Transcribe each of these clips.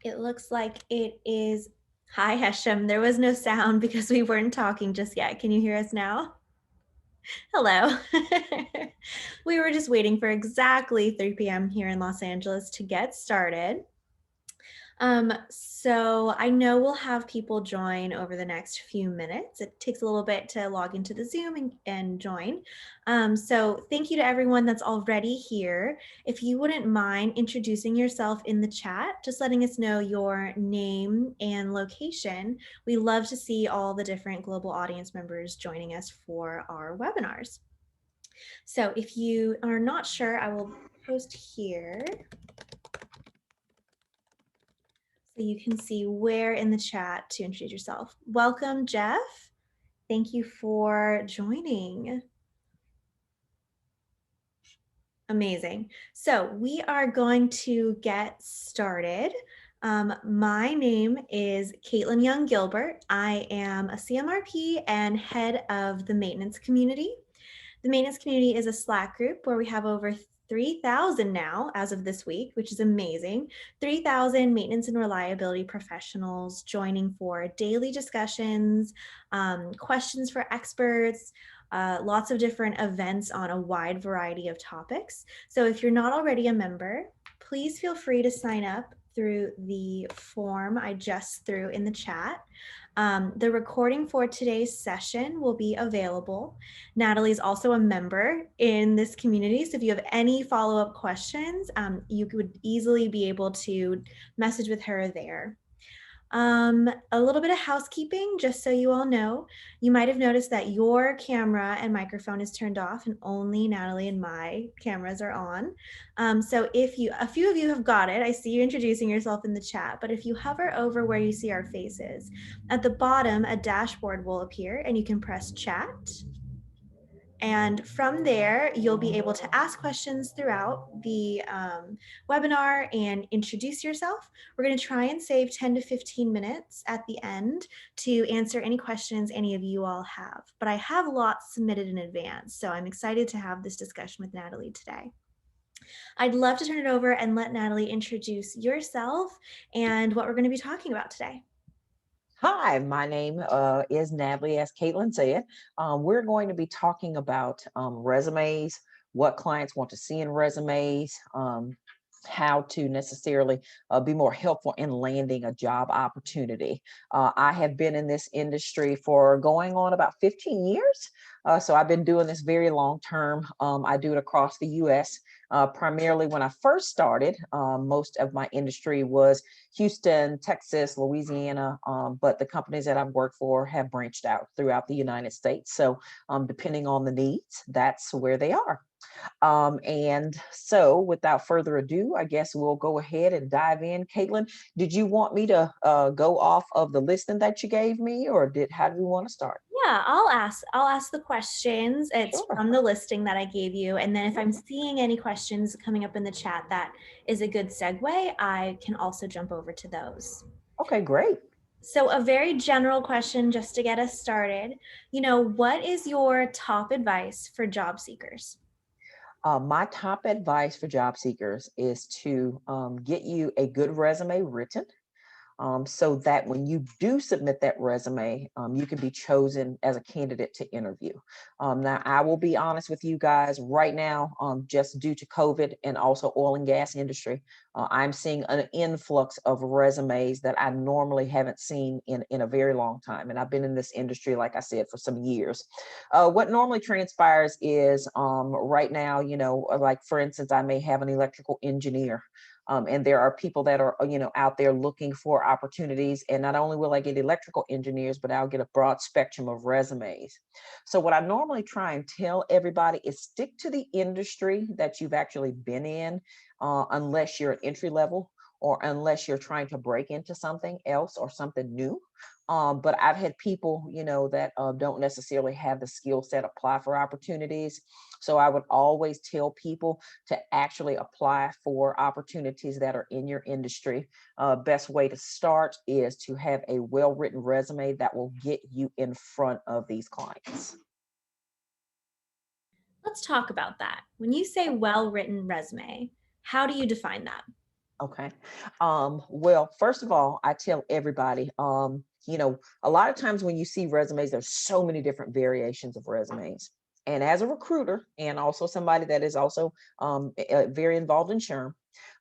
It looks like it is. Hi, Hashem. There was no sound because we weren't talking just yet. Can you hear us now? Hello. We were just waiting for exactly 3 p.m. here in Los Angeles to get started. So I know we'll have people join over the next few minutes. It takes a little bit to log into the Zoom and join. So thank you to everyone that's already here. If you wouldn't mind introducing yourself in the chat, just letting us know your name and location. We love to see all the different global audience members joining us for our webinars. So if you are not sure, I will post here so you can see where in the chat to introduce yourself. Welcome, Jeff. Thank you for joining. Amazing. So we are going to get started. My name is Caitlin Young Gilbert. I am a CMRP and head of the maintenance community. The maintenance community is a Slack group where we have over 3,000 now as of this week, which is amazing. 3,000 maintenance and reliability professionals joining for daily discussions, questions for experts, lots of different events on a wide variety of topics. So if you're not already a member, please feel free to sign up through the form I just threw in the chat. The recording for today's session will be available. Natalie is also a member in this community, so if you have any follow-up questions, you could easily be able to message with her there. A little bit of housekeeping, just so you all know. You might have noticed that your camera and microphone is turned off and only Natalie and my cameras are on. So a few of you have got it. I see you introducing yourself in the chat, but if you hover over where you see our faces, at the bottom, a dashboard will appear and you can press chat. And from there, you'll be able to ask questions throughout the webinar and introduce yourself. We're going to try and save 10 to 15 minutes at the end to answer any questions any of you all have. But I have lots submitted in advance, so I'm excited to have this discussion with Natalie today. I'd love to turn it over and let Natalie introduce yourself and what we're going to be talking about today. Hi, my name is Natalie, as Caitlin said. We're going to be talking about resumes, what clients want to see in resumes, how to necessarily be more helpful in landing a job opportunity. I have been in this industry for going on about 15 years. So I've been doing this very long term. I do it across the US. Primarily when I first started, most of my industry was Houston, Texas, Louisiana, but the companies that I've worked for have branched out throughout the United States. So depending on the needs, that's where they are. And so without further ado, I guess we'll go ahead and dive in. Caitlin, did you want me to go off of the listing that you gave me, or how do we want to start? Yeah, I'll ask the questions. It's Sure. from the listing that I gave you. And then if I'm seeing any questions coming up in the chat that is a good segue, I can also jump over to those. Okay, great. So a very general question just to get us started. What is your top advice for job seekers? My top advice for job seekers is to get you a good resume written. So that when you do submit that resume, you can be chosen as a candidate to interview. Now, I will be honest with you guys right now, just due to COVID and also oil and gas industry, I'm seeing an influx of resumes that I normally haven't seen in a very long time. And I've been in this industry, like I said, for some years. What normally transpires is right now, like for instance, I may have an electrical engineer. And there are people that are, out there looking for opportunities. And not only will I get electrical engineers, but I'll get a broad spectrum of resumes. So what I normally try and tell everybody is stick to the industry that you've actually been in, unless you're an entry level or unless you're trying to break into something else or something new. But I've had people, that don't necessarily have the skill set apply for opportunities. So I would always tell people to actually apply for opportunities that are in your industry. Best way to start is to have a well-written resume that will get you in front of these clients. Let's talk about that. When you say well-written resume, how do you define that? Okay. Well, first of all, I tell everybody, a lot of times when you see resumes, there's so many different variations of resumes. And as a recruiter and also somebody that is also very involved in SHRM,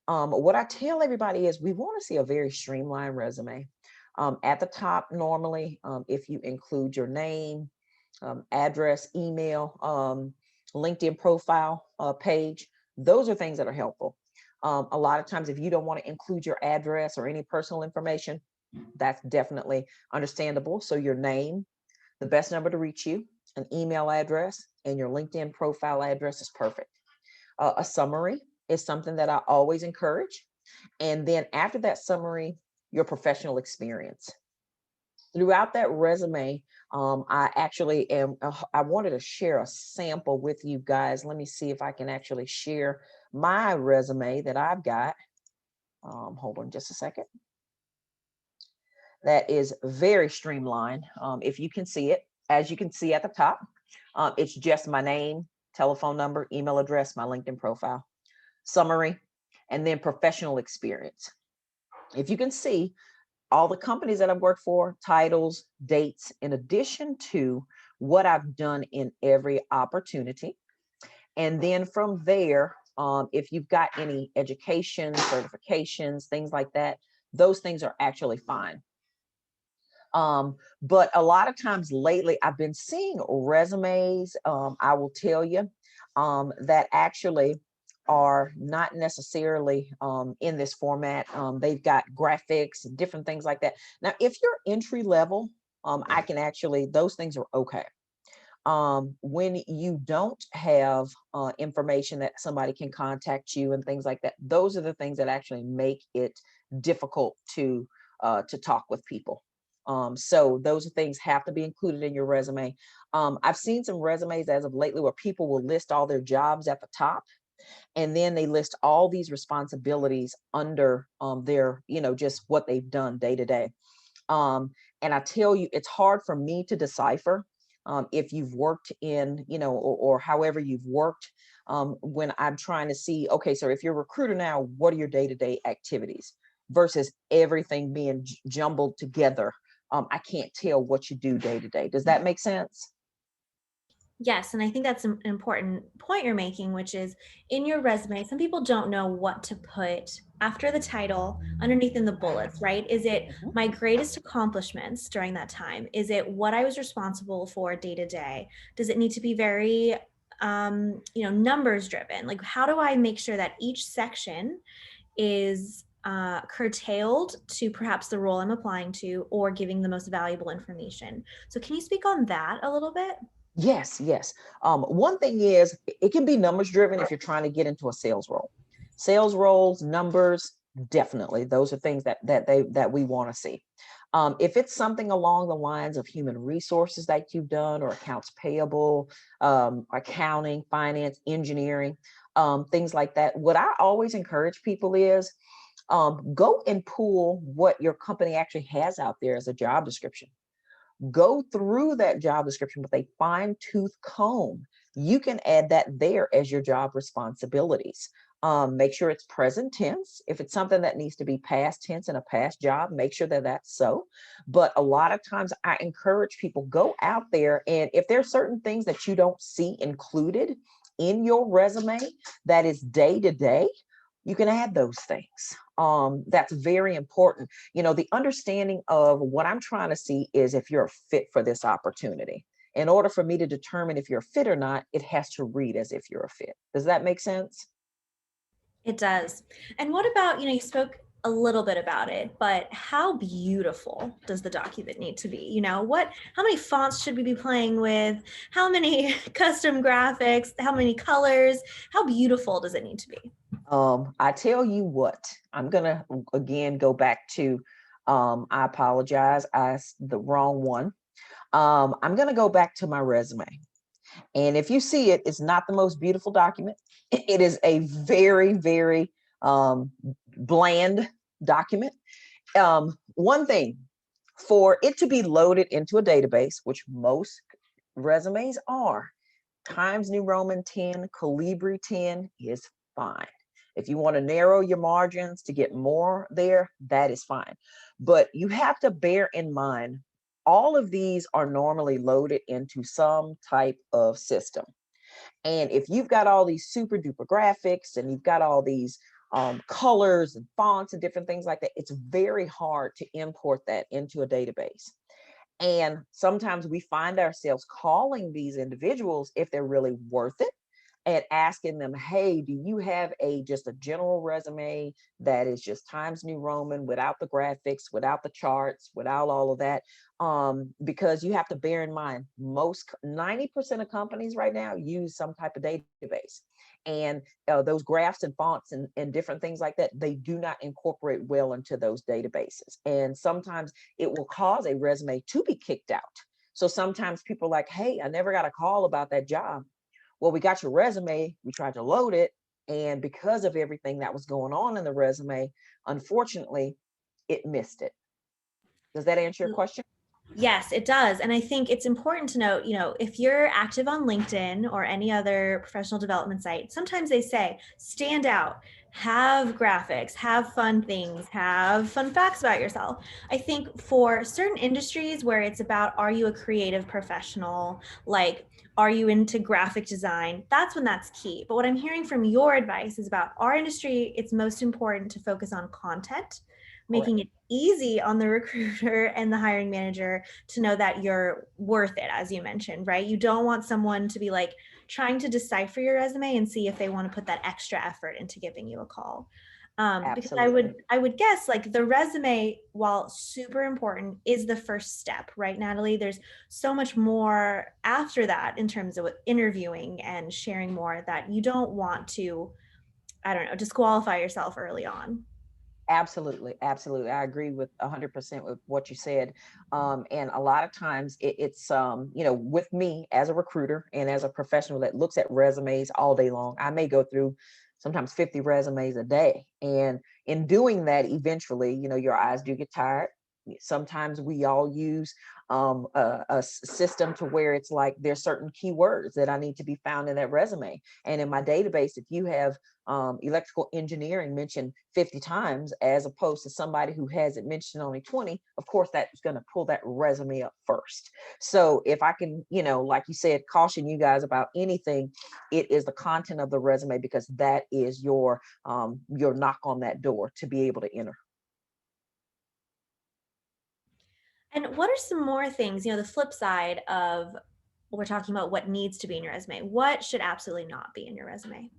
what I tell everybody is we want to see a very streamlined resume. At the top, normally, if you include your name, address, email, LinkedIn profile page, those are things that are helpful. A lot of times, if you don't want to include your address or any personal information, that's definitely understandable. So, your name, the best number to reach you, an email address, and your LinkedIn profile address is perfect. A summary is something that I always encourage. And then after that summary, your professional experience. Throughout that resume, I actually am, I wanted to share a sample with you guys. Let me see if I can actually share my resume that I've got. Hold on just a second. That is very streamlined. If you can see it, as you can see at the top, it's just my name, telephone number, email address, my LinkedIn profile, summary, and then professional experience. If you can see, all the companies that I've worked for, titles, dates, in addition to what I've done in every opportunity. And then from there, if you've got any education, certifications, things like that, those things are actually fine. But a lot of times lately, I've been seeing resumes, I will tell you, that actually are not necessarily in this format. They've got graphics and different things like that. Now, if you're entry level, I can actually, those things are okay. When you don't have information that somebody can contact you and things like that, those are the things that actually make it difficult to talk with people. So those things have to be included in your resume. I've seen some resumes as of lately where people will list all their jobs at the top, and then they list all these responsibilities under their, just what they've done day to day. And I tell you, it's hard for me to decipher if you've worked in, or however you've worked, when I'm trying to see, okay, so if you're a recruiter now, what are your day-to-day activities versus everything being jumbled together? I can't tell what you do day to day. Does that make sense? Yes, and I think that's an important point you're making, which is in your resume, some people don't know what to put after the title, underneath in the bullets, right? Is it Mhm. my greatest accomplishments during that time? Is it what I was responsible for day to day? Does it need to be very, numbers driven? Like, how do I make sure that each section is curtailed to perhaps the role I'm applying to or giving the most valuable information? So, can you speak on that a little bit? Yes, yes. One thing is it can be numbers driven if you're trying to get into a sales role. Sales roles, numbers, definitely. Those are things that we want to see. If it's something along the lines of human resources that you've done, or accounts payable, accounting, finance, engineering, things like that, what I always encourage people is go and pull what your company actually has out there as a job description. Go through that job description with a fine tooth comb. You can add that there as your job responsibilities. Make sure it's present tense. If it's something that needs to be past tense in a past job, make sure that that's so. But a lot of times I encourage people, go out there, and if there's certain things that you don't see included in your resume that is day to day, you can add those things. That's very important. The understanding of what I'm trying to see is if you're a fit for this opportunity. In order for me to determine if you're a fit or not, it has to read as if you're a fit. Does that make sense? It does. And what about, you spoke a little bit about it, but how beautiful does the document need to be? How many fonts should we be playing with? How many custom graphics? How many colors? How beautiful does it need to be? I tell you what, I'm gonna again go back to, I apologize, the wrong one. I'm gonna go back to my resume. And if you see it, it's not the most beautiful document. It is a very, very bland document. One thing, for it to be loaded into a database, which most resumes are, Times New Roman 10, Calibri 10 is fine. If you want to narrow your margins to get more there, that is fine. But you have to bear in mind, all of these are normally loaded into some type of system. And if you've got all these super duper graphics and you've got all these colors and fonts and different things like that, it's very hard to import that into a database. And sometimes we find ourselves calling these individuals if they're really worth it and asking them, hey, do you have a just a general resume that is just Times New Roman without the graphics, without the charts, without all of that? Because you have to bear in mind, most 90% of companies right now use some type of database. And those graphs and fonts and different things like that, they do not incorporate well into those databases. And sometimes it will cause a resume to be kicked out. So sometimes people are like, hey, I never got a call about that job. Well, we got your resume, we tried to load it, and because of everything that was going on in the resume, unfortunately, it missed it. Does that answer your question? Yes, it does. And I think it's important to note, if you're active on LinkedIn or any other professional development site, sometimes they say stand out, have graphics, have fun things, have fun facts about yourself. I think for certain industries where it's about, are you a creative professional? Like, are you into graphic design? That's when that's key. But what I'm hearing from your advice is about our industry, it's most important to focus on content, Correct. making it easy on the recruiter and the hiring manager to know that you're worth it, as you mentioned, right? You don't want someone to be like trying to decipher your resume and see if they want to put that extra effort into giving you a call. Because I would Absolutely. I would guess like the resume, while super important, is the first step, right, Natalie? There's so much more after that in terms of interviewing and sharing more that you don't want to, I don't know, disqualify yourself early on. Absolutely, absolutely. I agree with 100% with what you said. And a lot of times it's, with me as a recruiter and as a professional that looks at resumes all day long, I may go through sometimes 50 resumes a day. And in doing that, eventually, your eyes do get tired. Sometimes we all use a system to where it's like there's certain keywords that I need to be found in that resume. And in my database, if you have electrical engineering mentioned 50 times as opposed to somebody who has it mentioned only 20, of course that's going to pull that resume up first. So if I can, like you said, caution you guys about anything, it is the content of the resume, because that is your knock on that door to be able to enter. And what are some more things, the flip side of we're talking about what needs to be in your resume? What should absolutely not be in your resume?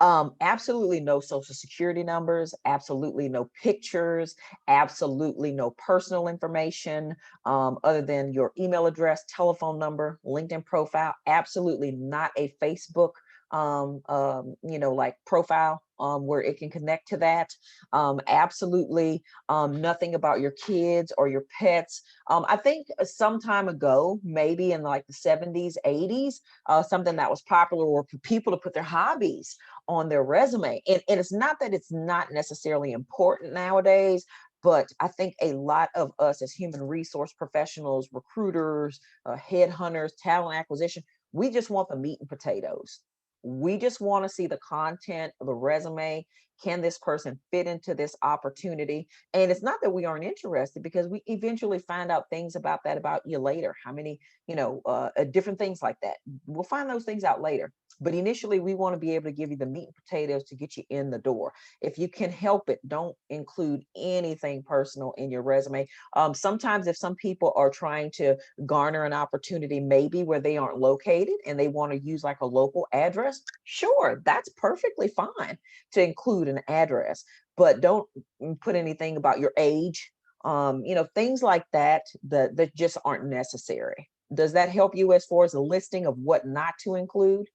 Absolutely no social security numbers, absolutely no pictures, absolutely no personal information, other than your email address, telephone number, LinkedIn profile, absolutely not a Facebook, like profile, where it can connect to that. Absolutely nothing about your kids or your pets. I think some time ago, maybe in like the 70s, 80s, something that was popular were for people to put their hobbies on their resume. And it's not that it's not necessarily important nowadays, but I think a lot of us as human resource professionals, recruiters, headhunters, talent acquisition, we just want the meat and potatoes. We just want to see the content of the resume. Can this person fit into this opportunity? And it's not that we aren't interested, because we eventually find out things about that about you later. How many, different things like that. We'll find those things out later. But initially, we want to be able to give you the meat and potatoes to get you in the door. If you can help it, don't include anything personal in your resume. Sometimes, if some people are trying to garner an opportunity, maybe where they aren't located and they want to use like a local address, sure, that's perfectly fine to include an address, but don't put anything about your age, things like that just aren't necessary. Does that help you as far as a listing of what not to include?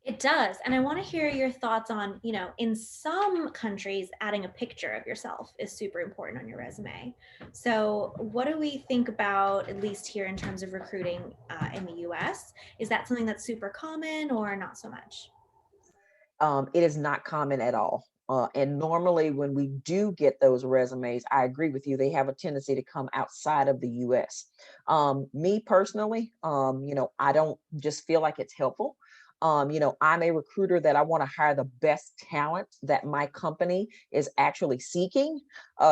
It does. And I want to hear your thoughts on, in some countries, adding a picture of yourself is super important on your resume. So, what do we think about, at least here in terms of recruiting in the US? Is that something that's super common or not so much? It is not common at all. And normally, when we do get those resumes, I agree with you, they have a tendency to come outside of the US. Me personally, I don't just feel like it's helpful. I'm a recruiter that I want to hire the best talent that my company is actually seeking.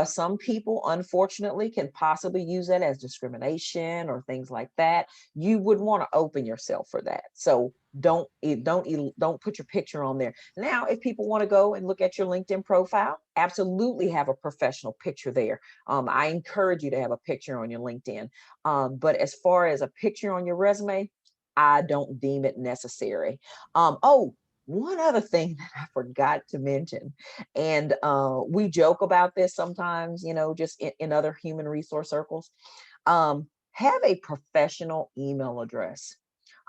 Some people, unfortunately, can possibly use that as discrimination or things like that. You would want to open yourself for that. So don't put your picture on there. Now, if people want to go and look at your LinkedIn profile, absolutely have a professional picture there. I encourage you to have a picture on your LinkedIn. But as far as a picture on your resume, I don't deem it necessary. Oh, one other thing that I forgot to mention, and we joke about this sometimes, just in other human resource circles. Have a professional email address.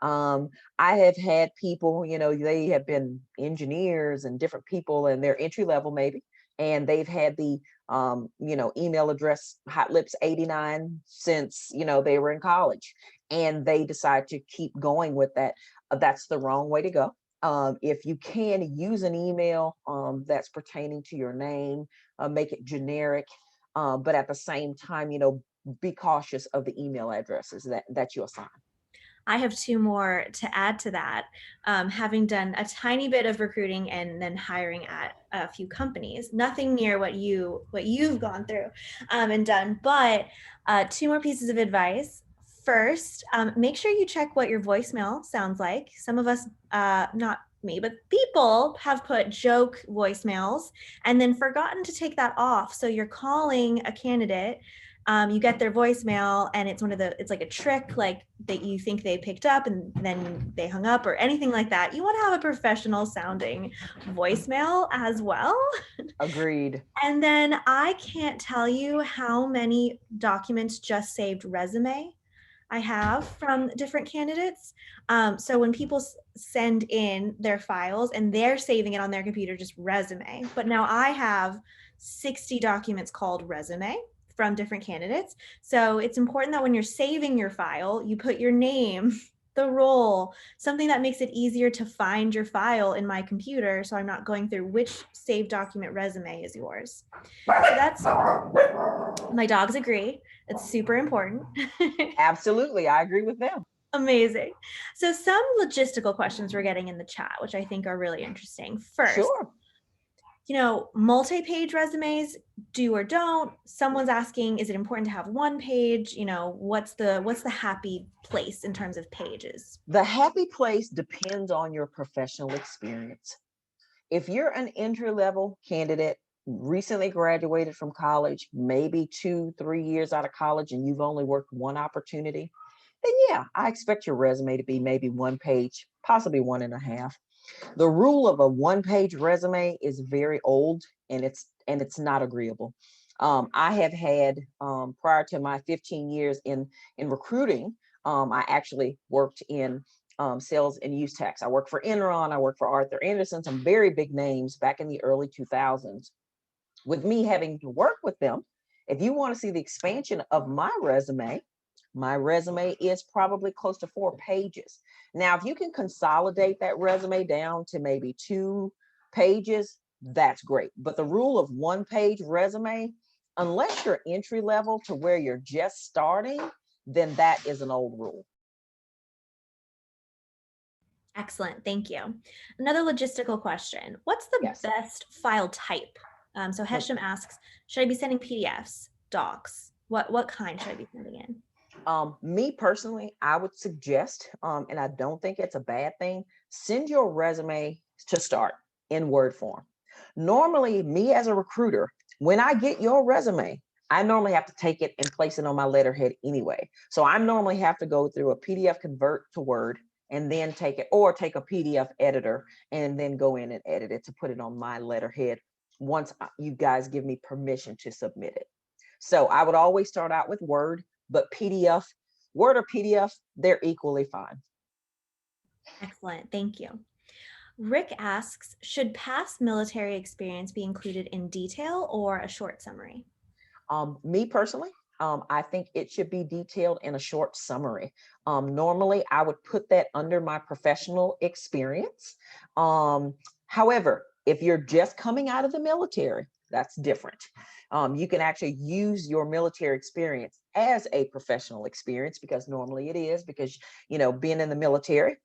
Um, I have had people, they have been engineers and different people, and they're entry level maybe, and they've had the email address Hot Lips 89 since they were in college, and they decide to keep going with that. That's the wrong way to go. If you can use an email that's pertaining to your name, make it generic, but at the same time, be cautious of the email addresses that you assign. I have two more to add to that. Having done a tiny bit of recruiting and then hiring at a few companies, nothing near what you've gone through and done. But two more pieces of advice. First, make sure you check what your voicemail sounds like. Some of us, not me, but people have put joke voicemails and then forgotten to take that off. So you're calling a candidate, you get their voicemail and it's like a trick, like that you think they picked up and then they hung up or anything like that. You want to have a professional sounding voicemail as well. Agreed. And then I can't tell you how many documents just saved resume I have from different candidates. So when people send in their files and they're saving it on their computer, just resume. But now I have 60 documents called resume from different candidates. So it's important that when you're saving your file, you put your name, the role, something that makes it easier to find your file in my computer. So I'm not going through which saved document resume is yours. So that's, my dogs agree. It's super important. Absolutely, I agree with them. Amazing. So some logistical questions we're getting in the chat, which I think are really interesting. First, Sure. multi-page resumes, do or don't. Someone's asking, is it important to have one page? What's the happy place in terms of pages? The happy place depends on your professional experience. If you're an entry level candidate, recently graduated from college, maybe 2, 3 years out of college, and you've only worked one opportunity, then yeah, I expect your resume to be maybe one page, possibly one and a half. The rule of a one-page resume is very old, and it's not agreeable. I have had prior to my 15 years in recruiting, I actually worked in sales and use tax. I worked for Enron, I worked for Arthur Anderson, some very big names back in the early 2000s. With me having to work with them, if you want to see the expansion of my resume is probably close to 4 pages. Now, if you can consolidate that resume down to maybe 2 pages, that's great. But the rule of one-page resume, unless you're entry level to where you're just starting, then that is an old rule. Excellent. Thank you. Another logistical question. What's the Yes. best file type? So Hesham asks, should I be sending PDFs, docs? What kind should I be sending in? Me personally, I would suggest, and I don't think it's a bad thing, send your resume to start in Word form. Normally, me as a recruiter, when I get your resume, I normally have to take it and place it on my letterhead anyway. So I normally have to go through a PDF convert to Word and then take it, or take a PDF editor and then go in and edit it to put it on my letterhead once you guys give me permission to submit it. So I would always start out with Word, but PDF, Word or PDF, they're equally fine. Excellent. Thank you. Rick asks, should past military experience be included in detail or a short summary? Me personally, I think it should be detailed in a short summary. Normally, I would put that under my professional experience. However, if you're just coming out of the military, that's different. You can actually use your military experience as a professional experience, because normally it is, because being in the military,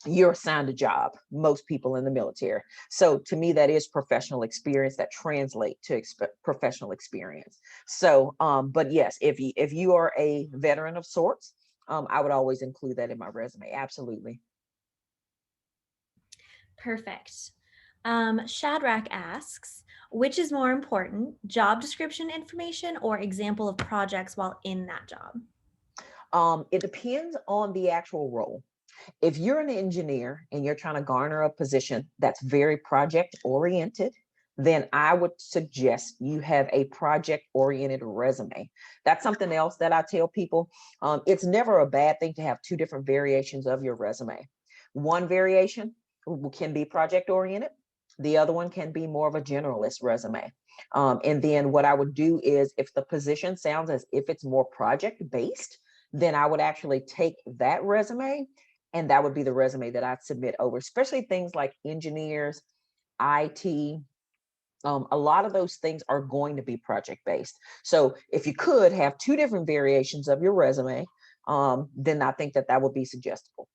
you're assigned a job, most people in the military. So to me, that is professional experience that translate to professional experience. So, but yes, if you are a veteran of sorts, I would always include that in my resume. Absolutely. Perfect. Shadrach asks, which is more important, job description information or example of projects while in that job? It depends on the actual role. If you're an engineer and you're trying to garner a position that's very project oriented, then I would suggest you have a project oriented resume. That's something else that I tell people. It's never a bad thing to have two different variations of your resume. One variation can be project oriented. The other one can be more of a generalist resume. And then what I would do is if the position sounds as if it's more project based, then I would actually take that resume and that would be the resume that I'd submit over, especially things like engineers, IT. A lot of those things are going to be project based. So if you could have two different variations of your resume, then I think that that would be suggestible.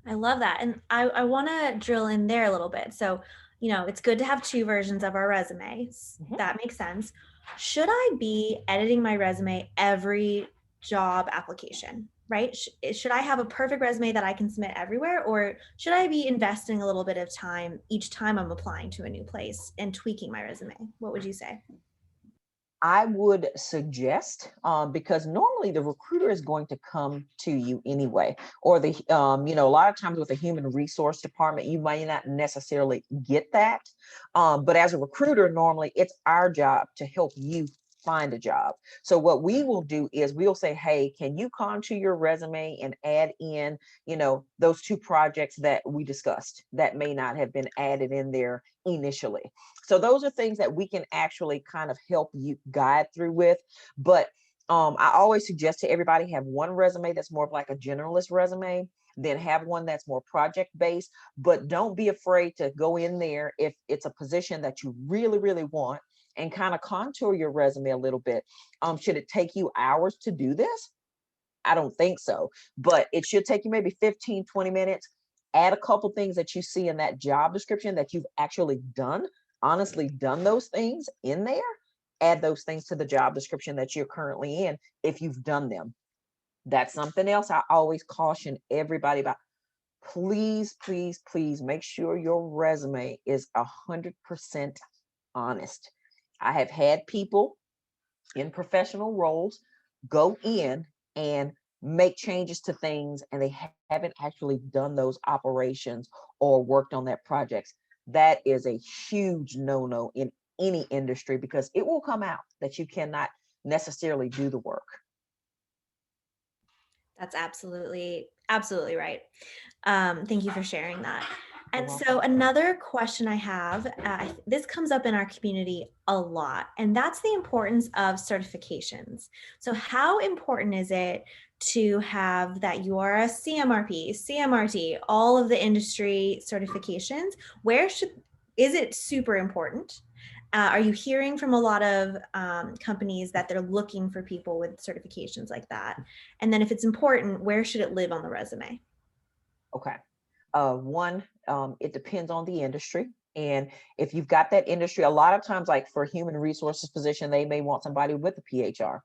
I love that. And I want to drill in there a little bit. So, it's good to have two versions of our resumes. Mhm. That makes sense. Should I be editing my resume every job application, right? Should I have a perfect resume that I can submit everywhere? Or should I be investing a little bit of time each time I'm applying to a new place and tweaking my resume? What would you say? I would suggest, because normally the recruiter is going to come to you anyway, or a lot of times with a human resource department, you might not necessarily get that. But as a recruiter, normally it's our job to help you find a job. So what we will do is we'll say, hey, can you contour your resume and add in, those two projects that we discussed that may not have been added in there initially. So those are things that we can actually kind of help you guide through with. But I always suggest to everybody have one resume that's more of like a generalist resume, then have one that's more project based. But don't be afraid to go in there if it's a position that you really, really want and kind of contour your resume a little bit. Should it take you hours to do this? I don't think so, but it should take you maybe 15, 20 minutes. Add a couple things that you see in that job description that you've actually done, honestly done those things in there. Add those things to the job description that you're currently in if you've done them. That's something else I always caution everybody about. Please, please, please make sure your resume is 100% honest. I have had people in professional roles go in and make changes to things and they haven't actually done those operations or worked on that projects. That is a huge no-no in any industry because it will come out that you cannot necessarily do the work. That's absolutely, absolutely right. Thank you for sharing that. You're And so, welcome. another question I have, this comes up in our community a lot, and that's the importance of certifications. So, how important is it to have that you are a CMRP, CMRT, all of the industry certifications? Where should, is it super important? Are you hearing from a lot of companies that they're looking for people with certifications like that? And then, if it's important, where should it live on the resume? Okay. One, it depends on the industry. And if you've got that industry, a lot of times, like for human resources position, they may want somebody with a PHR.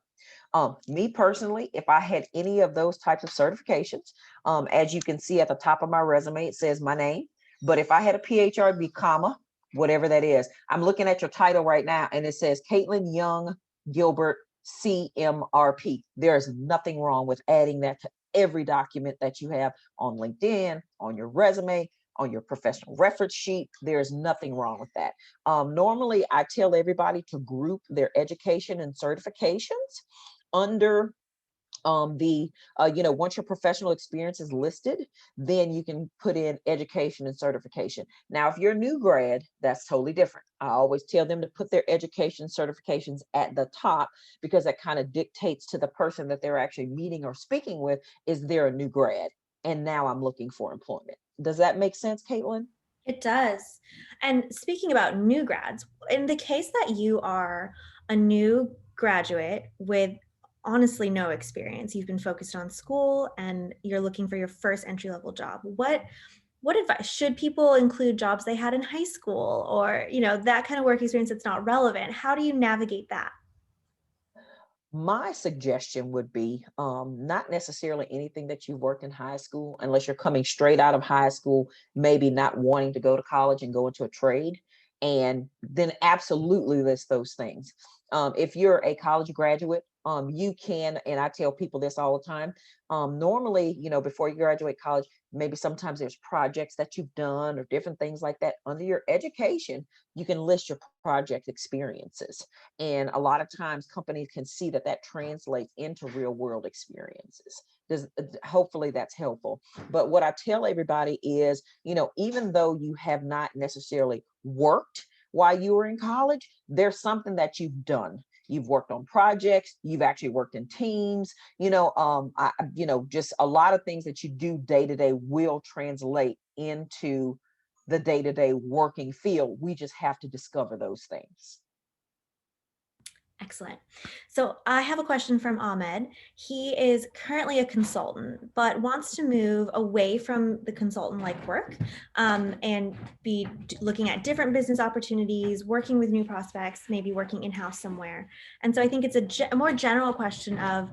Me personally, if I had any of those types of certifications, as you can see at the top of my resume, it says my name. But if I had a PHR, it'd be comma, whatever that is. I'm looking at your title right now, and it says Caitlin Young Gilbert CMRP. There is nothing wrong with adding that to every document that you have on LinkedIn, on your resume, on your professional reference sheet. There's nothing wrong with that. Normally, I tell everybody to group their education and certifications under the once your professional experience is listed, then you can put in education and certification. Now if you're a new grad, that's totally different. I always tell them to put their education certifications at the top because that kind of dictates to the person that they're actually meeting or speaking with, is they're a new grad and now I'm looking for employment. Does that make sense, Caitlin? It does. And speaking about new grads, in the case that you are a new graduate with honestly no experience. You've been focused on school and you're looking for your first entry level job. What advice should people include jobs they had in high school or, that kind of work experience that's not relevant? How do you navigate that? My suggestion would be not necessarily anything that you worked in high school, unless you're coming straight out of high school, maybe not wanting to go to college and go into a trade. And then absolutely list those things. If you're a college graduate, you can, and I tell people this all the time. Normally, before you graduate college, maybe sometimes there's projects that you've done or different things like that. Under your education, you can list your project experiences, and a lot of times companies can see that that translates into real world experiences. Hopefully that's helpful. But what I tell everybody is, even though you have not necessarily worked while you were in college, there's something that you've done. You've worked on projects, you've actually worked in teams, just a lot of things that you do day to day will translate into the day to day working field. We just have to discover those things. Excellent. So I have a question from Ahmed. He is currently a consultant, but wants to move away from the consultant like work and be looking at different business opportunities, working with new prospects, maybe working in-house somewhere. And so I think it's a more general question of,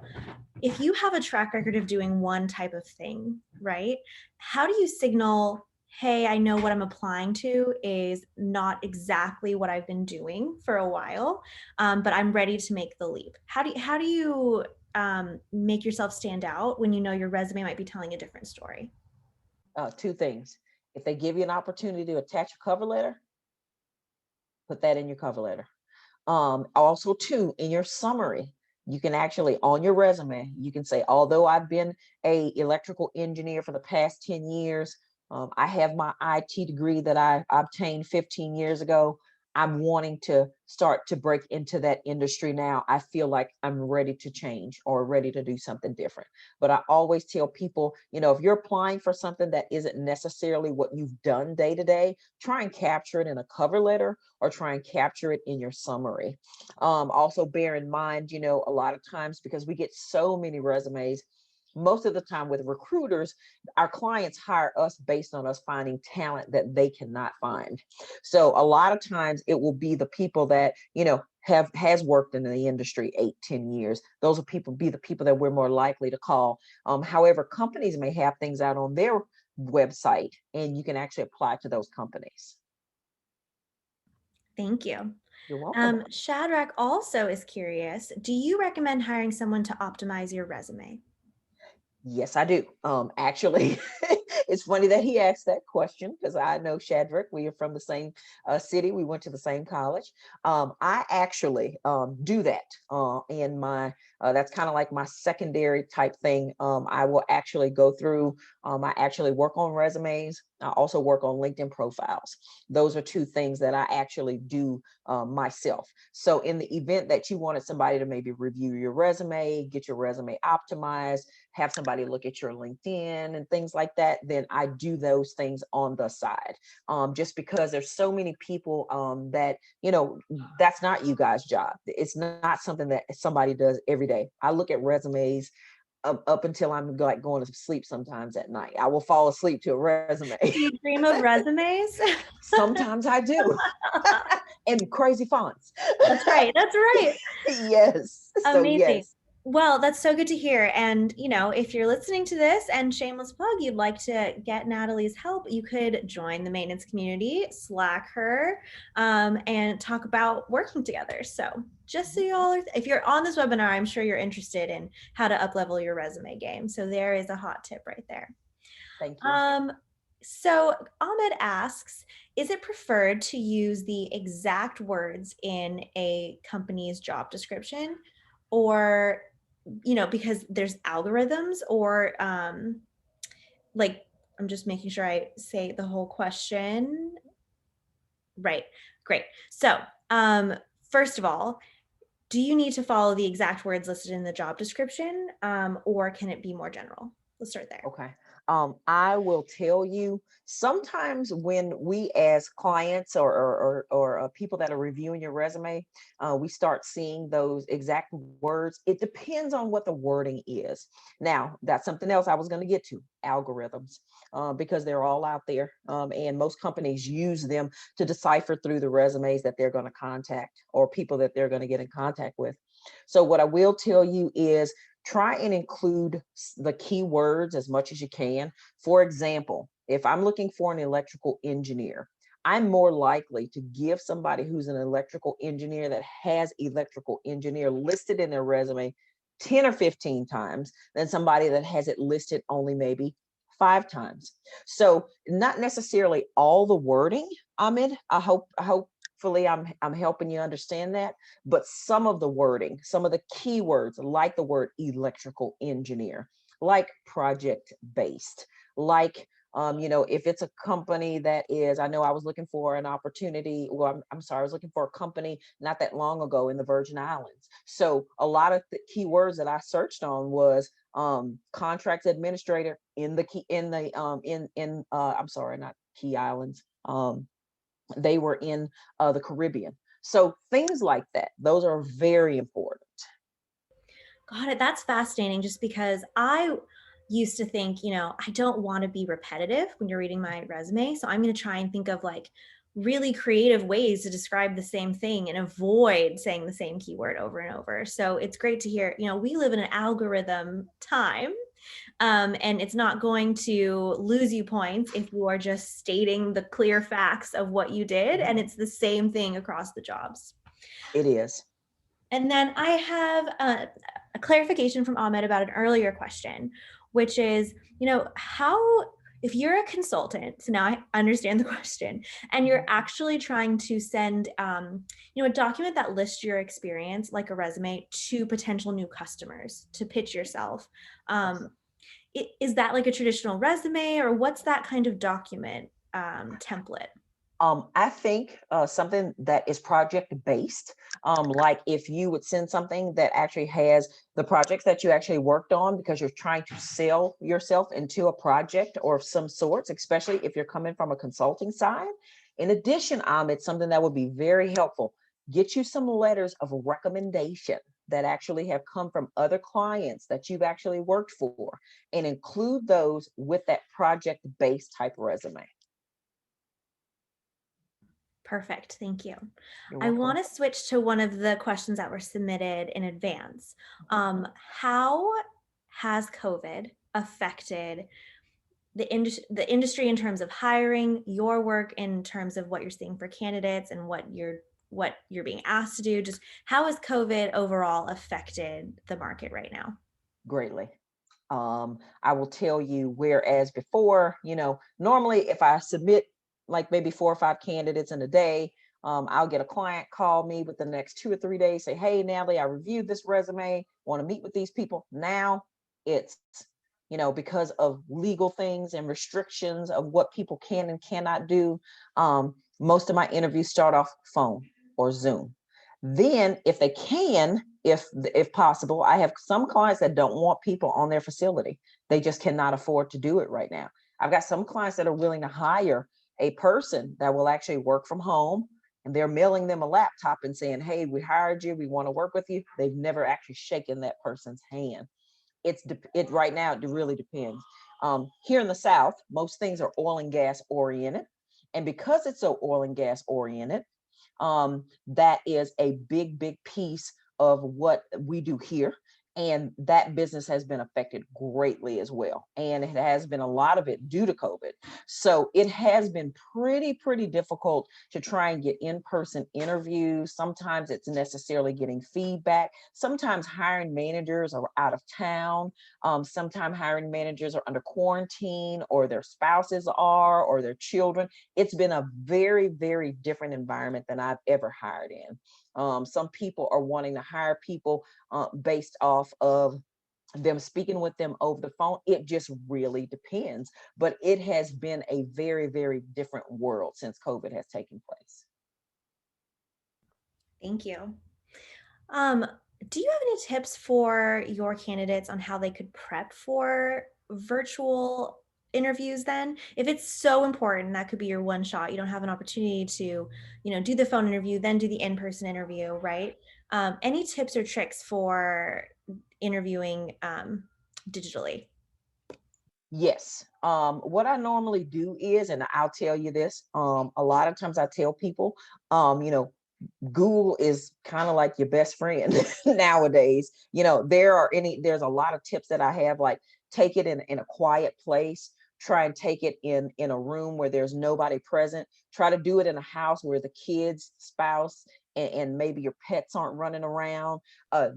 if you have a track record of doing one type of thing, right? How do you signal, hey, I know what I'm applying to is not exactly what I've been doing for a while, but I'm ready to make the leap. How do you make yourself stand out when you know your resume might be telling a different story? Two things. If they give you an opportunity to attach a cover letter, put that in your cover letter. Also, too, in your summary, you can actually, on your resume, you can say, although I've been a electrical engineer for the past 10 years, I have my IT degree that I obtained 15 years ago. I'm wanting to start to break into that industry now. I feel like I'm ready to change or ready to do something different. But I always tell people, if you're applying for something that isn't necessarily what you've done day to day, try and capture it in a cover letter or try and capture it in your summary. Also, bear in mind, a lot of times, because we get so many resumes, most of the time with recruiters, our clients hire us based on us finding talent that they cannot find. So a lot of times it will be the people that, has worked in the industry 8, 10 years. Those are be the people that we're more likely to call. However, companies may have things out on their website and you can actually apply to those companies. Thank you. You're welcome. Shadrach also is curious. Do you recommend hiring someone to optimize your resume? Yes, I do. Actually, it's funny that he asked that question because I know Shadrach. We are from the same city. We went to the same college. I actually do that in my. That's kind of like my secondary type thing. I will actually go through. I actually work on resumes. I also work on LinkedIn profiles. Those are two things that I actually do myself. So, in the event that you wanted somebody to maybe review your resume, get your resume optimized, have somebody look at your LinkedIn and things like that, then I do those things on the side. Just because there's so many people that, that's not you guys' job. It's not something that somebody does every day. I look at resumes up until I'm like going to sleep sometimes at night. I will fall asleep to a resume. Do you dream of resumes? Sometimes I do. And crazy fonts. That's right. That's right. Yes. So Amazing. yes. Well, that's so good to hear. And, if you're listening to this and shameless plug, you'd like to get Natalie's help, you could join the maintenance community, Slack her, and talk about working together. So just so y'all are, if you're on this webinar, I'm sure you're interested in how to up level your resume game. So there is a hot tip right there. Thank you. Um, so Ahmed asks, is it preferred to use the exact words in a company's job description or, because there's algorithms or like, I'm just making sure I say the whole question. Right. Great. So, first of all, do you need to follow the exact words listed in the job description or can it be more general? Let's start there. Okay. I will tell you, sometimes when we as clients or people that are reviewing your resume, we start seeing those exact words. It depends on what the wording is. Now, that's something else I was going to get to, algorithms, because they're all out there, and most companies use them to decipher through the resumes that they're going to contact or people that they're going to get in contact with. So what I will tell you is try and include the keywords as much as you can. For example, if I'm looking for an electrical engineer, I'm more likely to give somebody who's an electrical engineer that has electrical engineer listed in their resume 10 or 15 times than somebody that has it listed only maybe 5 times. So not necessarily all the wording, Ahmed. Hopefully I'm helping you understand that, but some of the wording, some of the keywords, like the word electrical engineer, like project based, like if it's a company that is, I know I was looking for an opportunity. Well, I'm sorry, I was looking for a company not that long ago in the Virgin Islands. So a lot of the keywords that I searched on was contracts administrator in the key in I'm sorry, not Key Islands. They were in the Caribbean. So things like that, those are very important. Got it. That's fascinating just because I used to think, I don't want to be repetitive when you're reading my resume. So I'm going to try and think of like really creative ways to describe the same thing and avoid saying the same keyword over and over. So it's great to hear, we live in an algorithm time, and it's not going to lose you points if you are just stating the clear facts of what you did. And it's the same thing across the jobs. It is. And then I have a clarification from Ahmed about an earlier question, which is, how, if you're a consultant, so now I understand the question, and you're actually trying to send, a document that lists your experience, like a resume, to potential new customers to pitch yourself. Yes. Is that like a traditional resume, or what's that kind of document template? I think something that is project based, like if you would send something that actually has the projects that you actually worked on because you're trying to sell yourself into a project or of some sorts, especially if you're coming from a consulting side. In addition, it's something that would be very helpful. Get you some letters of recommendation that actually have come from other clients that you've actually worked for, and include those with that project based type resume. Perfect. Thank you. You're I want welcome. to switch to one of the questions that were submitted in advance. How has COVID affected the industry in terms of hiring, your work in terms of what you're seeing for candidates and what you're being asked to do? Just how has COVID overall affected the market right now? Greatly. I will tell you, whereas before, normally if I submit like maybe 4 or 5 candidates in a day, I'll get a client call me within the next 2 or 3 days, say, hey, Natalie, I reviewed this resume, want to meet with these people. Now it's, because of legal things and restrictions of what people can and cannot do, most of my interviews start off phone or Zoom. Then if they can, if possible, I have some clients that don't want people on their facility. They just cannot afford to do it right now. I've got some clients that are willing to hire a person that will actually work from home, and they're mailing them a laptop and saying, hey, we hired you, we want to work with you. They've never actually shaken that person's hand. It right now, it really depends. Here in the South, most things are oil and gas oriented. And because it's so oil and gas oriented, that is a big piece of what we do here. And that business has been affected greatly as well. And it has been a lot of it due to COVID. So it has been pretty difficult to try and get in-person interviews. Sometimes it's necessarily getting feedback. Sometimes hiring managers are out of town. Sometimes hiring managers are under quarantine, or their spouses are, or their children. It's been a very different environment than I've ever hired in. Some people are wanting to hire people based off of them speaking with them over the phone. It just really depends. But it has been a very different world since COVID has taken place. Thank you. Um, do you have any tips for your candidates on how they could prep for virtual interviews then? If it's so important, that could be your one shot. You don't have an opportunity to, do the phone interview, then do the in-person interview, right? Any tips or tricks for interviewing digitally? Yes. What I normally do is, and I'll tell you this, a lot of times I tell people, you know, Google is kind of like your best friend nowadays. There's a lot of tips that I have, like take it in a quiet place, try and take it in a room where there's nobody present, try to do it in a house where the kids, spouse, and maybe your pets aren't running around.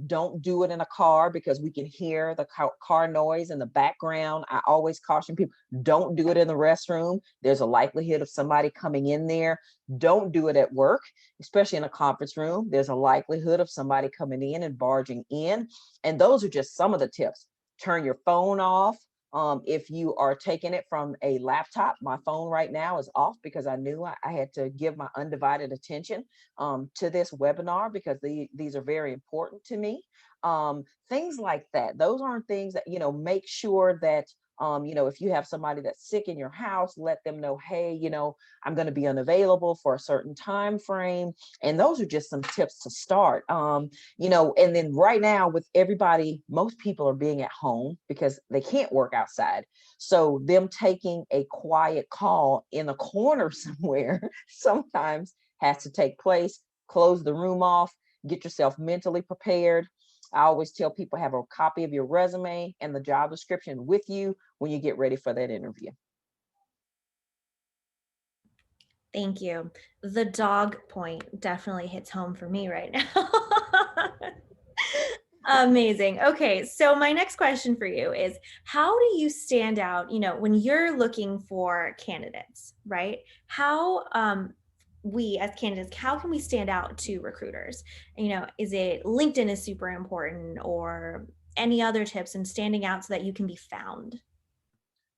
Don't do it in a car because we can hear the car noise in the background. I always caution people, don't do it in the restroom. There's a likelihood of somebody coming in there. Don't do it at work, especially in a conference room. There's a likelihood of somebody coming in and barging in. And those are just some of the tips. Turn your phone off. If you are taking it from a laptop, my phone right now is off because I knew I had to give my undivided attention to this webinar because these are very important to me. Things like that. Those aren't things that, make sure that if you have somebody that's sick in your house, let them know, hey, I'm going to be unavailable for a certain time frame. And those are just some tips to start. And then right now with everybody, most people are being at home because they can't work outside. So them taking a quiet call in a corner somewhere sometimes has to take place. Close the room off, get yourself mentally prepared. I always tell people, have a copy of your resume and the job description with you when you get ready for that interview. Thank you. The dog point definitely hits home for me right now. Amazing. Okay, so my next question for you is, how do you stand out, when you're looking for candidates, right? How we as candidates, how can we stand out to recruiters? Is it LinkedIn is super important, or any other tips in standing out so that you can be found?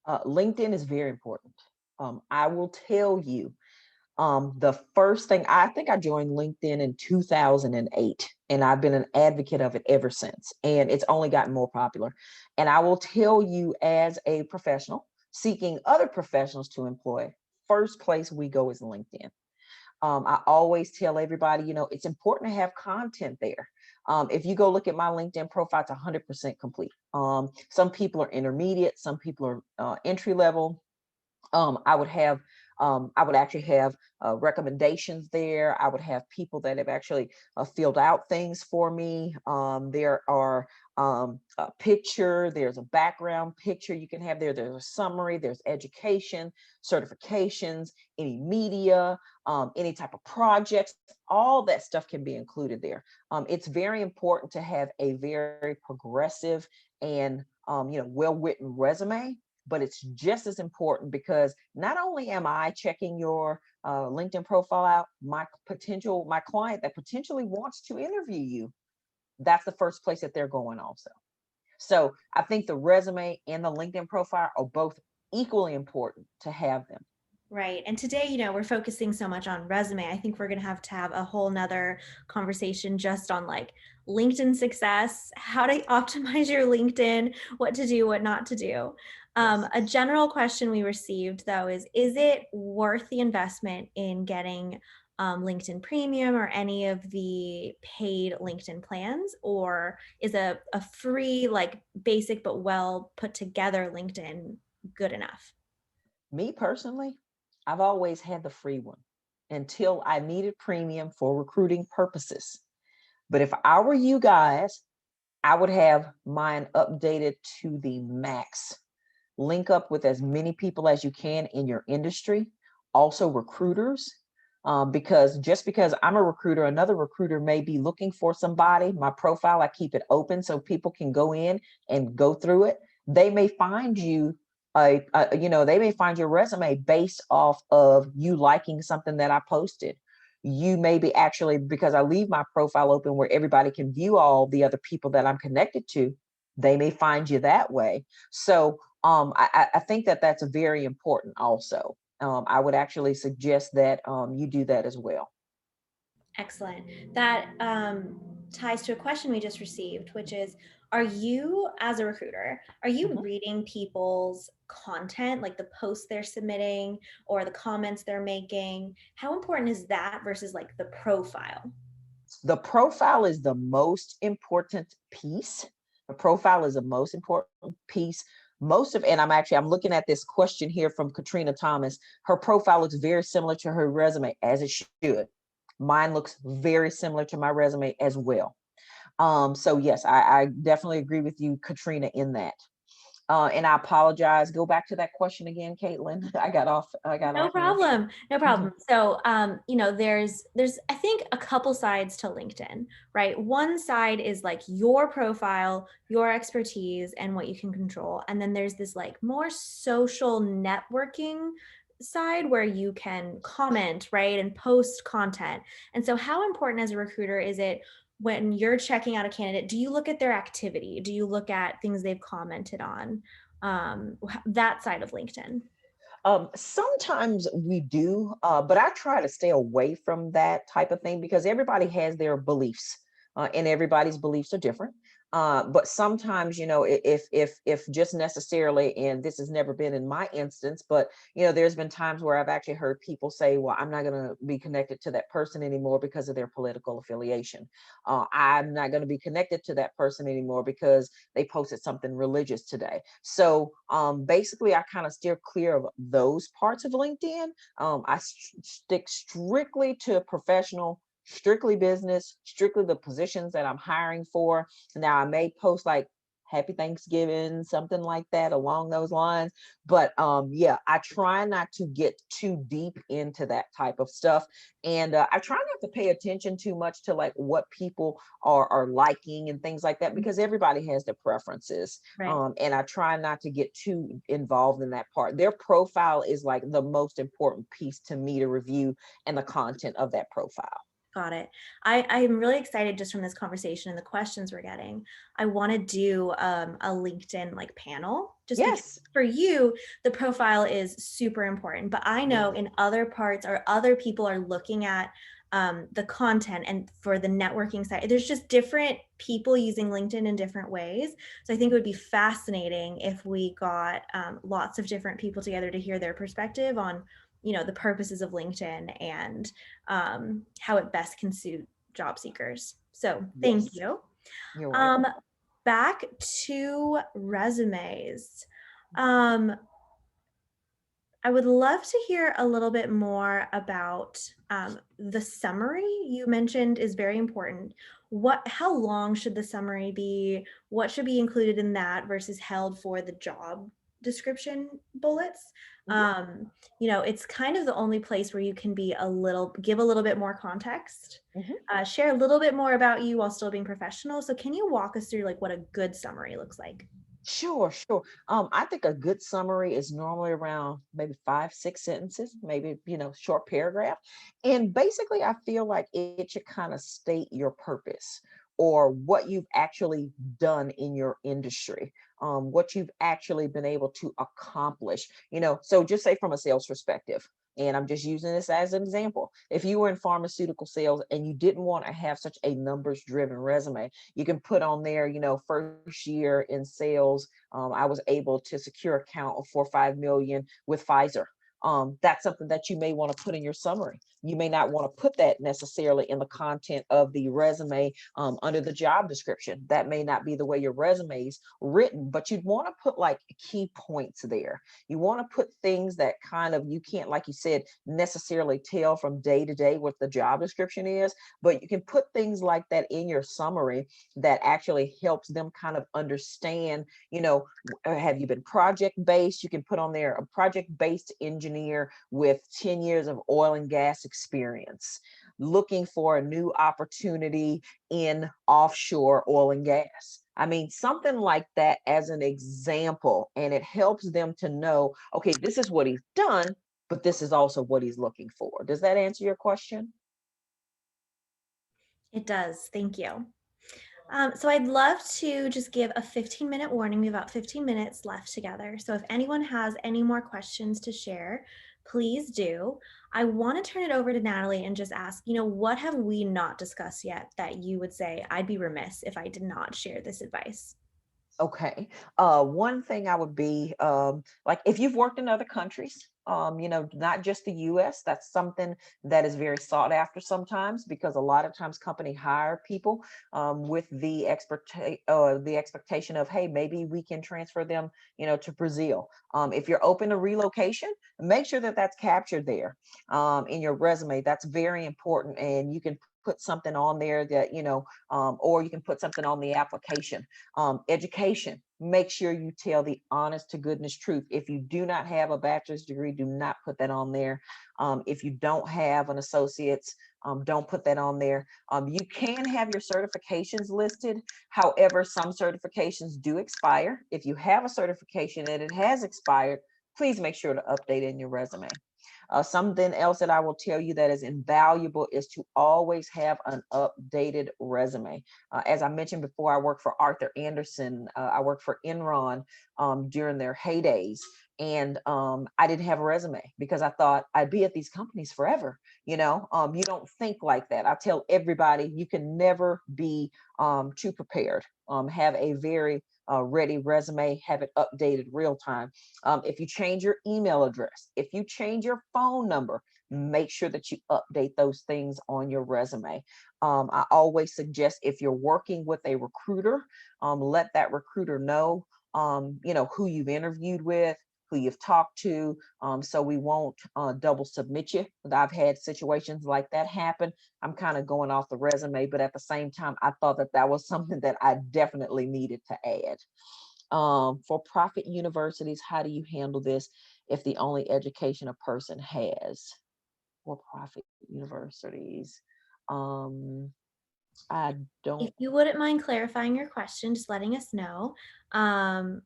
LinkedIn is very important. I will tell you, the first thing, I think I joined LinkedIn in 2008, and I've been an advocate of it ever since. And it's only gotten more popular. And I will tell you, as a professional seeking other professionals to employ, first place we go is LinkedIn. I always tell everybody, it's important to have content there. If you go look at my LinkedIn profile, it's 100% complete. Some people are intermediate, some people are entry level. I would have, I would actually have recommendations there. I would have people that have actually filled out things for me. There are a picture, there's a background picture you can have there. There's a summary, there's education, certifications, any media, any type of projects. All that stuff can be included there. It's very important to have a very progressive and well-written resume, but it's just as important because not only am I checking your LinkedIn profile out, my client that potentially wants to interview you, that's the first place that they're going also. So I think the resume and the LinkedIn profile are both equally important to have them. Right. And today, we're focusing so much on resume. I think we're going to have a whole nother conversation just on like LinkedIn success, how to optimize your LinkedIn, what to do, what not to do. Yes. A general question we received though is it worth the investment in getting LinkedIn Premium or any of the paid LinkedIn plans? Or is a free, like basic but well put together LinkedIn good enough? Me personally, I've always had the free one until I needed premium for recruiting purposes. But if I were you guys, I would have mine updated to the max. Link up with as many people as you can in your industry, also recruiters. Because just because I'm a recruiter, another recruiter may be looking for somebody. My profile, I keep it open so people can go in and go through it. They may find you, they may find your resume based off of you liking something that I posted. You may be actually, because I leave my profile open where everybody can view all the other people that I'm connected to, they may find you that way. So I think that that's very important also. I would actually suggest that you do that as well. Excellent. That ties to a question we just received, which is, are you, as a recruiter, are you Mhm. reading people's content, like the posts they're submitting or the comments they're making? How important is that versus like the profile? The profile is the most important piece. The profile is the most important piece. Most of, and I'm looking at this question here from Katrina Thomas. Her profile looks very similar to her resume, as it should. Mine looks very similar to my resume as well. So yes, I definitely agree with you, Katrina, in that. And I apologize. Go back to that question again, Caitlin. I got No off here. problem. No Mhm. problem. So, there's I think a couple sides to LinkedIn, right? One side is like your profile, your expertise, and what you can control, and then there's this like more social networking side where you can comment, right, and post content. And so, how important as a recruiter is it when you're checking out a candidate? Do you look at their activity? Do you look at things they've commented on? That side of LinkedIn. Sometimes we do, but I try to stay away from that type of thing because everybody has their beliefs, and everybody's beliefs are different. But sometimes, if just necessarily, and this has never been in my instance, but there's been times where I've actually heard people say, "Well, I'm not going to be connected to that person anymore because of their political affiliation. I'm not going to be connected to that person anymore because they posted something religious today." So basically, I kind of steer clear of those parts of LinkedIn. I stick strictly to professional, strictly business, strictly the positions that I'm hiring for. Now, I may post like Happy Thanksgiving, something like that along those lines. But yeah, I try not to get too deep into that type of stuff. And I try not to pay attention too much to like what people are liking and things like that because everybody has their preferences. Right. And I try not to get too involved in that part. Their profile is like the most important piece to me to review and the content of that profile. Got it. I'm really excited just from this conversation and the questions we're getting. I want to do a LinkedIn like panel just because Yes. for you, the profile is super important. But I know Yes. in other parts or other people are looking at the content and for the networking side, there's just different people using LinkedIn in different ways. So I think it would be fascinating if we got lots of different people together to hear their perspective on, the purposes of LinkedIn and how it best can suit job seekers. So thank Yes. you. You're Um, welcome. back to resumes. Um, I would love to hear a little bit more about the summary you mentioned is very important. How long should the summary be? What should be included in that versus held for the job description bullets? Mhm. It's kind of the only place where you can give a little bit more context, Mhm. share a little bit more about you while still being professional. So can you walk us through like what a good summary looks like? Sure, sure. I think a good summary is normally around maybe 5, 6 sentences, maybe, short paragraph. And basically, I feel like it should kind of state your purpose or what you've actually done in your industry, what you've actually been able to accomplish. So just say from a sales perspective, and I'm just using this as an example. If you were in pharmaceutical sales and you didn't want to have such a numbers driven resume, you can put on there, first year in sales, I was able to secure account for 5 million with Pfizer. That's something that you may want to put in your summary. You may not want to put that necessarily in the content of the resume under the job description. That may not be the way your resume is written, but you'd want to put like key points there. You want to put things that kind of you can't, like you said, necessarily tell from day to day what the job description is, but you can put things like that in your summary that actually helps them kind of understand, have you been project based? You can put on there a project based engineer with 10 years of oil and gas experience, looking for a new opportunity in offshore oil and gas. I mean, something like that as an example, and it helps them to know, okay, this is what he's done, but this is also what he's looking for. Does that answer your question? It does. Thank you. So I'd love to just give a 15-minute warning. We have about 15 minutes left together. So if anyone has any more questions to share, please do. I want to turn it over to Natalie and just ask, what have we not discussed yet that you would say I'd be remiss if I did not share this advice? Okay. One thing I would be like if you've worked in other countries, not just the US, that's something that is very sought after sometimes because a lot of times company hire people with the expectation of, hey, maybe we can transfer them, to Brazil. If you're open to relocation, make sure that that's captured there in your resume. That's very important, and you can put something on there that or you can put something on the application. Education, make sure you tell the honest to goodness truth. If you do not have a bachelor's degree, do not put that on there. If you don't have an associate's, don't put that on there. You can have your certifications listed. However, some certifications do expire. If you have a certification and it has expired, please make sure to update it in your resume. Something else that I will tell you that is invaluable is to always have an updated resume. As I mentioned before, I worked for Arthur Anderson. I worked for Enron during their heydays. And I didn't have a resume because I thought I'd be at these companies forever. You don't think like that. I tell everybody you can never be too prepared. Have a very ready resume, have it updated real time. If you change your email address, if you change your phone number, make sure that you update those things on your resume. I always suggest if you're working with a recruiter, let that recruiter know, who you've interviewed with, who you've talked to, so we won't double submit you. I've had situations like that happen. I'm kind of going off the resume, but at the same time, I thought that that was something that I definitely needed to add. For profit universities, how do you handle this if the only education a person has? For profit universities, um, I If don't you wouldn't mind clarifying your question, just letting us know. Um,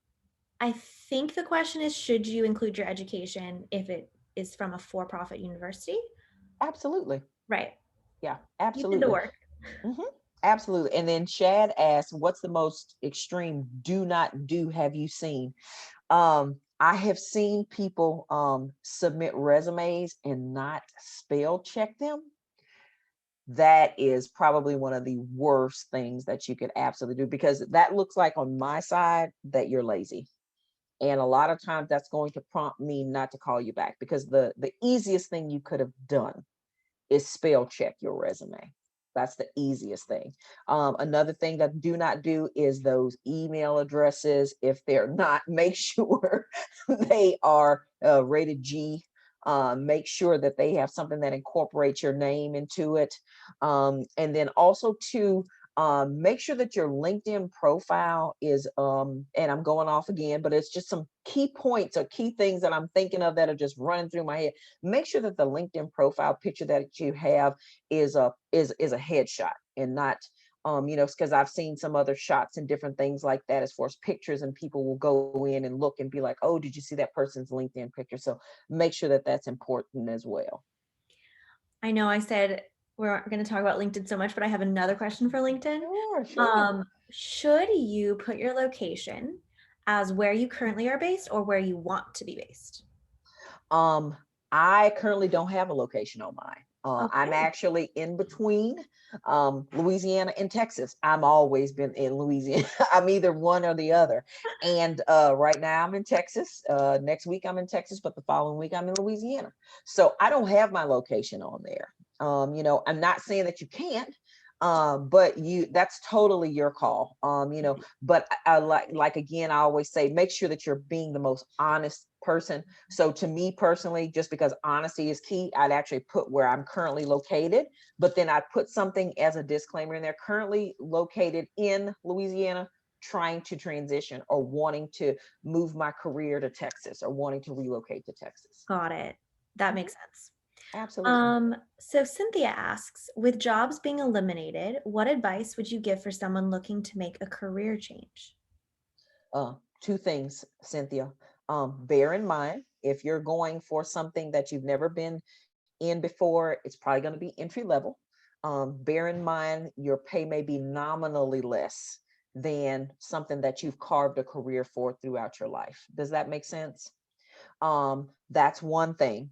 I think the question is, should you include your education if it is from a for-profit university? absolutely. Right. Yeah, You did the absolutely. work. hmm Absolutely. And then Chad asked, what's the most extreme do not do have you seen? I have seen people submit resumes and not spell check them. That is probably one of the worst things that you could absolutely do because that looks like on my side that you're lazy. And a lot of times that's going to prompt me not to call you back because the easiest thing you could have done is spell check your resume. That's the easiest thing. Another thing that do not do is those email addresses. If they're not, make sure they are rated G. Make sure that they have something that incorporates your name into it. And then also to make sure that your LinkedIn profile is, and I'm going off again, but it's just some key points or key things that I'm thinking of that are just running through my head. Make sure that the LinkedIn profile picture that you have is a headshot and not because I've seen some other shots and different things like that as far as pictures, and people will go in and look and be like, oh, did you see that person's LinkedIn picture? So make sure that that's important as well. I know I said we're going to talk about LinkedIn so much, but I have another question for LinkedIn. Sure, sure. Should you put your location as where you currently are based or where you want to be based? Um, I currently don't have a location on mine. I'm Okay. actually in between Louisiana and Texas. I'm always been in Louisiana. I'm either one or the other. And right now I'm in Texas. Next week I'm in Texas, but the following week I'm in Louisiana. So I don't have my location on there. I'm not saying that you can't, but that's totally your call. But I like again, I always say make sure that you're being the most honest person. So to me personally, just because honesty is key, I'd actually put where I'm currently located, but then I put something as a disclaimer in there, currently located in Louisiana, trying to transition or wanting to move my career to Texas or wanting to relocate to Texas. Got it. That Mhm. makes sense. Absolutely. So Cynthia asks, with jobs being eliminated, what advice would you give for someone looking to make a career change? Two things, Cynthia. Bear in mind, if you're going for something that you've never been in before, it's probably going to be entry level. Bear in mind, your pay may be nominally less than something that you've carved a career for throughout your life. Does that make sense? That's one thing.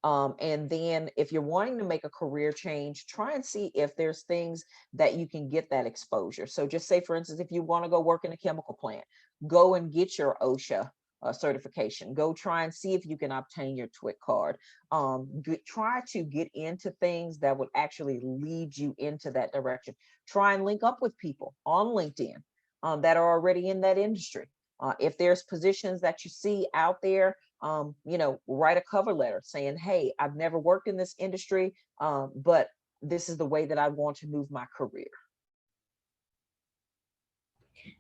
And then if you're wanting to make a career change, try and see if there's things that you can get that exposure. So just say, for instance, if you want to go work in a chemical plant, go and get your OSHA certification. Go try and see if you can obtain your TWIC card. Try to get into things that would actually lead you into that direction. Try and link up with people on LinkedIn that are already in that industry. If there's positions that you see out there, write a cover letter saying, hey, I've never worked in this industry, but this is the way that I want to move my career.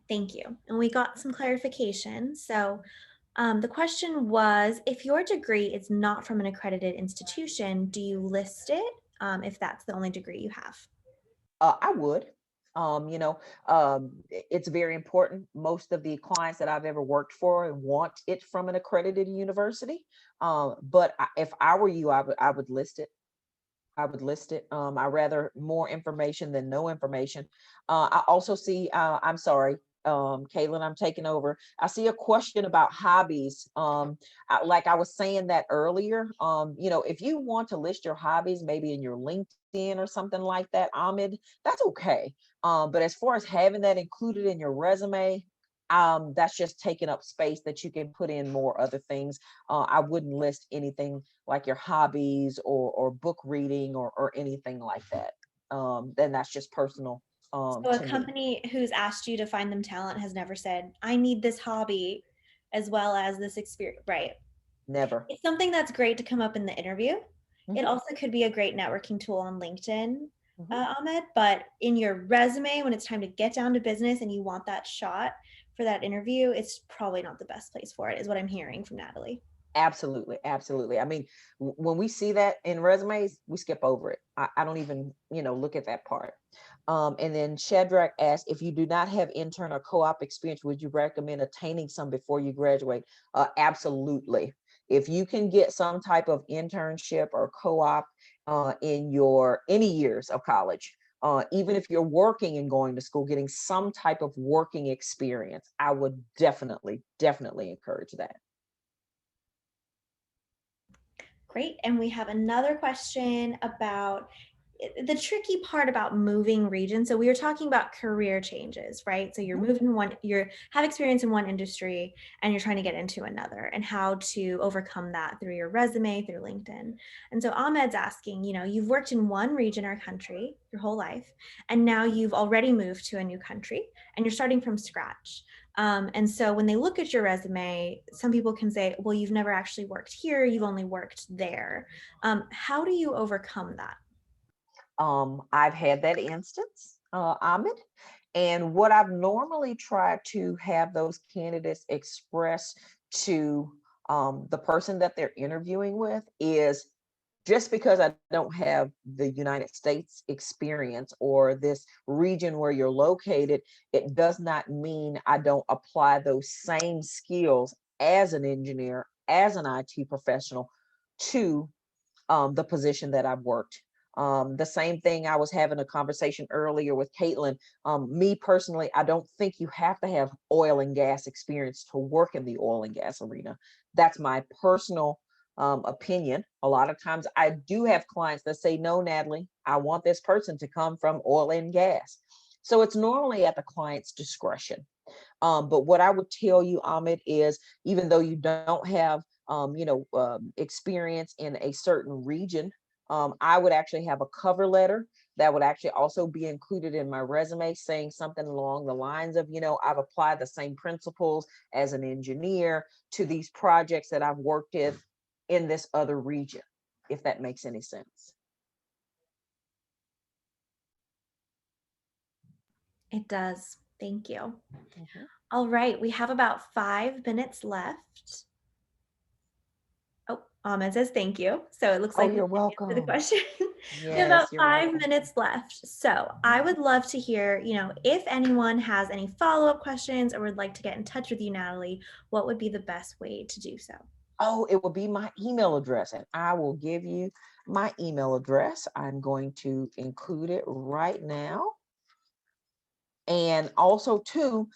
Thank you. And we got some clarification. So the question was, if your degree is not from an accredited institution, do you list it if that's the only degree you have? I would. It's very important. Most of the clients that I've ever worked for want it from an accredited university. If I were you, I would list it. I would list it. I rather more information than no information. I also see, I'm sorry, Caitlin, I'm taking over. I see a question about hobbies. Like I was saying that earlier, if you want to list your hobbies, maybe in your LinkedIn or something like that, Ahmed, that's okay. But as far as having that included in your resume, that's just taking up space that you can put in more other things. I wouldn't list anything like your hobbies or book reading or anything like that. Then that's just personal So a to me. company who's asked you to find them talent has never said, I need this hobby as well as this experience. Right. Never. It's something that's great to come up in the interview. It Hmm. also could be a great networking tool on LinkedIn, Hmm. Ahmed, but in your resume, when it's time to get down to business and you want that shot for that interview, it's probably not the best place for it, is what I'm hearing from Natalie. Absolutely, absolutely. I mean, when we see that in resumes, we skip over it. I don't even, look at that part. And then Shadrach asked, if you do not have intern or co-op experience, would you recommend attaining some before you graduate? Absolutely. If you can get some type of internship or co-op in your any years of college, even if you're working and going to school, getting some type of working experience, I would definitely, definitely encourage that. Great. And we have another question about the tricky part about moving regions. So we were talking about career changes, right? So you're Mhm. moving one, you have experience in one industry and you're trying to get into another, and how to overcome that through your resume, through LinkedIn. And so Ahmed's asking, you've worked in one region or country your whole life, and now you've already moved to a new country and you're starting from scratch. And so when they look at your resume, some people can say, well, you've never actually worked here, you've only worked there. How do you overcome that? I've had that instance, Ahmed. And what I've normally tried to have those candidates express to the person that they're interviewing with is, just because I don't have the United States experience or this region where you're located, it does not mean I don't apply those same skills as an engineer, as an IT professional to the position that I've worked. The same thing, I was having a conversation earlier with Caitlin. Me personally, I don't think you have to have oil and gas experience to work in the oil and gas arena. That's my personal opinion. A lot of times I do have clients that say, no, Natalie, I want this person to come from oil and gas. So it's normally at the client's discretion. But what I would tell you, Ahmed, is even though you don't have, experience in a certain region, I would actually have a cover letter that would actually also be included in my resume, saying something along the lines of, I've applied the same principles as an engineer to these projects that I've worked in this other region, if that makes any sense. It does. Thank you. Mhm. All right, we have about 5 minutes left. Oh, Ahmed says thank you. So it looks Oh, like we you're did answer the welcome. question. We have about Yes, you're 5 minutes left. So I welcome. would love to hear, if anyone has any follow-up questions or would like to get in touch with you, Natalie, what would be the best way to do so? Oh, it will be my email address, and I will give you my email address. I'm going to include it right now. And also too,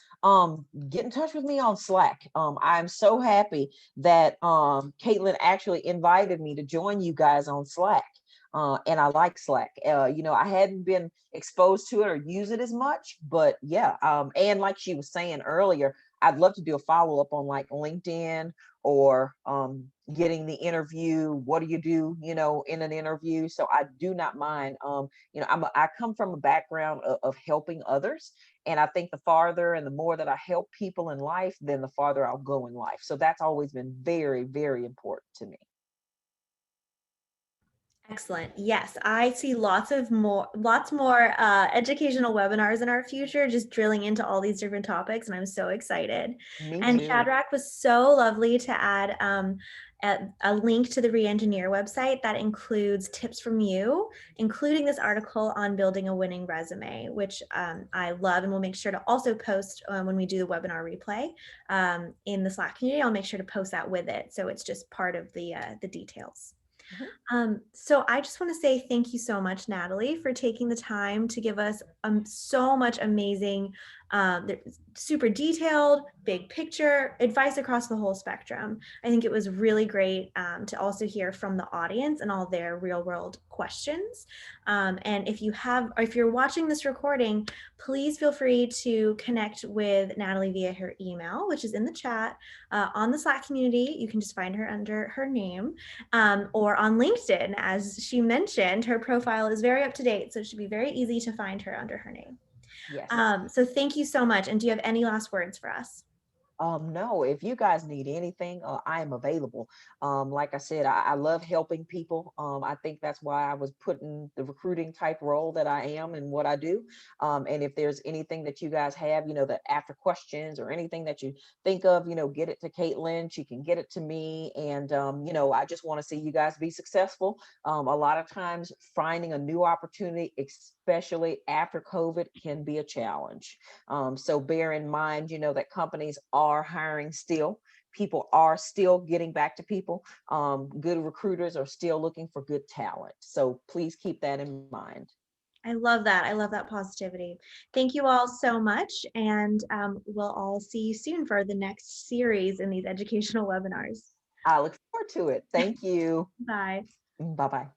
get in touch with me on Slack. I'm so happy that Caitlin actually invited me to join you guys on Slack. And I like Slack. I hadn't been exposed to it or use it as much, but yeah. And like she was saying earlier, I'd love to do a follow up on like LinkedIn or getting the interview. What do you do, in an interview? So I do not mind. I come from a background of helping others. And I think the farther and the more that I help people in life, then the farther I'll go in life. So that's always been very, very important to me. Excellent. Yes, I see lots more educational webinars in our future, just drilling into all these different topics, and I'm so excited. Me And too. Shadrach was so lovely to add a link to the Reengineer website that includes tips from you, including this article on building a winning resume, which I love, and we'll make sure to also post when we do the webinar replay in the Slack community. I'll make sure to post that with it, so it's just part of the details. Mhm. So I just want to say thank you so much, Natalie, for taking the time to give us so much amazing, um, super detailed, big picture advice across the whole spectrum. I think it was really great to also hear from the audience and all their real world questions. And if you're watching this recording, please feel free to connect with Natalie via her email, which is in the chat on the Slack community. You can just find her under her name or on LinkedIn. As she mentioned, her profile is very up to date, so it should be very easy to find her under her name. Yes. So thank you so much. And do you have any last words for us? No, if you guys need anything, I am available. Like I said, I love helping people. I think that's why I was put in the recruiting type role that I am and what I do. And if there's anything that you guys have, that after questions or anything that you think of, get it to Caitlin. She can get it to me. And, I just want to see you guys be successful. A lot of times finding a new opportunity, especially after COVID, can be a challenge. So bear in mind, that companies are hiring still. People are still getting back to people. Good recruiters are still looking for good talent. So please keep that in mind. I love that. I love that positivity. Thank you all so much. And we'll all see you soon for the next series in these educational webinars. I look forward to it. Thank you. Bye. Bye bye.